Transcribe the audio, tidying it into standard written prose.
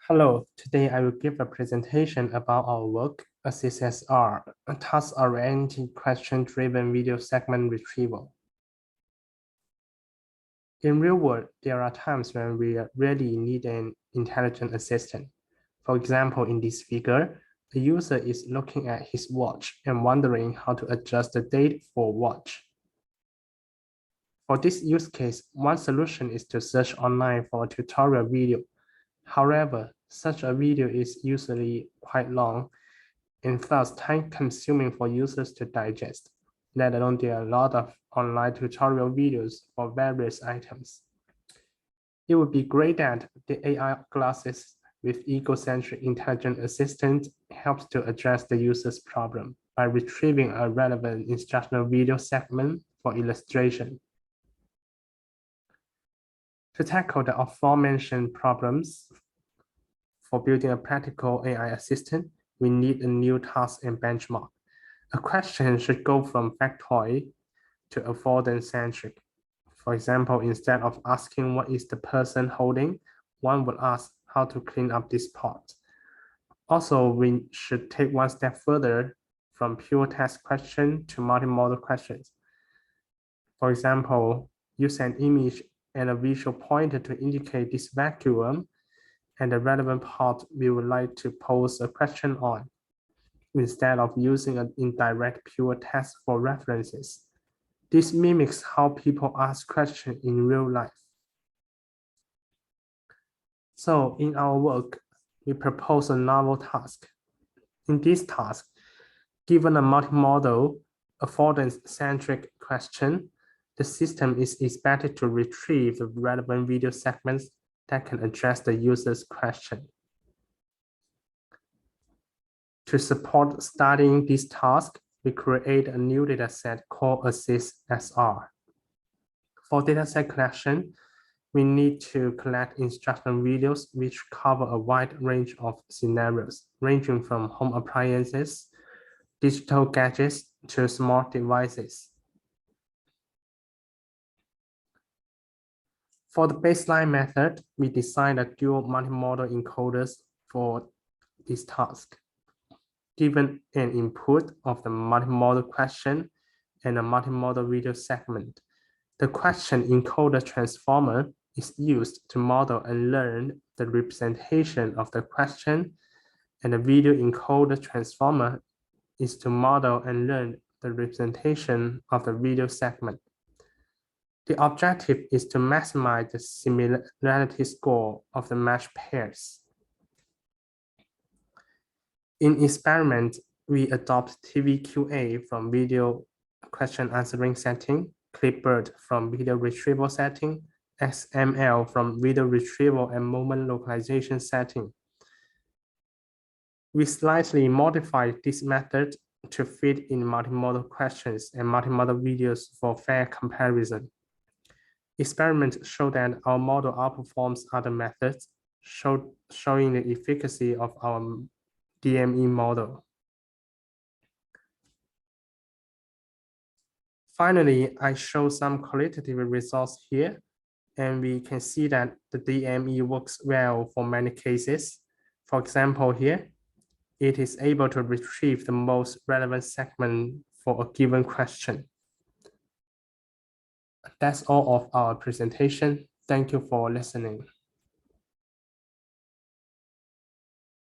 Hello, today I will give a presentation about our work, AssistSR, a task-oriented question-driven video segment retrieval. In real world, there are times when we really need an intelligent assistant. For example, in this figure, the user is looking at his watch and wondering how to adjust the date for watch. For this use case, one solution is to search online for a tutorial video. However, such a video is usually quite long and thus time-consuming for users to digest, let alone there are a lot of online tutorial videos for various items. It would be great that the AI glasses with egocentric intelligent assistant helps to address the user's problem by retrieving a relevant instructional video segment for illustration. To tackle the aforementioned problems, for building a practical AI assistant, we need a new task and benchmark. A question should go from factoid to avoidance-centric. For example, instead of asking what is the person holding, one would ask how to clean up this pot. Also, we should take one step further from pure text question to multimodal questions. For example, use an image and a visual pointer to indicate this vacuum and the relevant part we would like to pose a question on, instead of using an indirect pure text for references. This mimics how people ask questions in real life. So in our work, we propose a novel task. In this task, given a multimodal, affordance-centric question, the system is expected to retrieve the relevant video segments that can address the user's question. To support studying this task, we create a new dataset called AssistSR. For dataset collection, we need to collect instructional videos which cover a wide range of scenarios, ranging from home appliances, digital gadgets, to smart devices. For the baseline method, we designed a dual multimodal encoders for this task. Given an input of the multimodal question and a multimodal video segment, the question encoder transformer is used to model and learn the representation of the question, and the video encoder transformer is to model and learn the representation of the video segment. The objective is to maximize the similarity score of the matched pairs. In experiment, we adopt TVQA from video question answering setting, clipboard from video retrieval setting, XML from video retrieval and moment localization setting. We slightly modified this method to fit in multimodal questions and multimodal videos for fair comparison. Experiments show that our model outperforms other methods, showing the efficacy of our DME model. Finally, I show some qualitative results here, and we can see that the DME works well for many cases. For example, here, it is able to retrieve the most relevant segment for a given question. That's all of our presentation. Thank you for listening.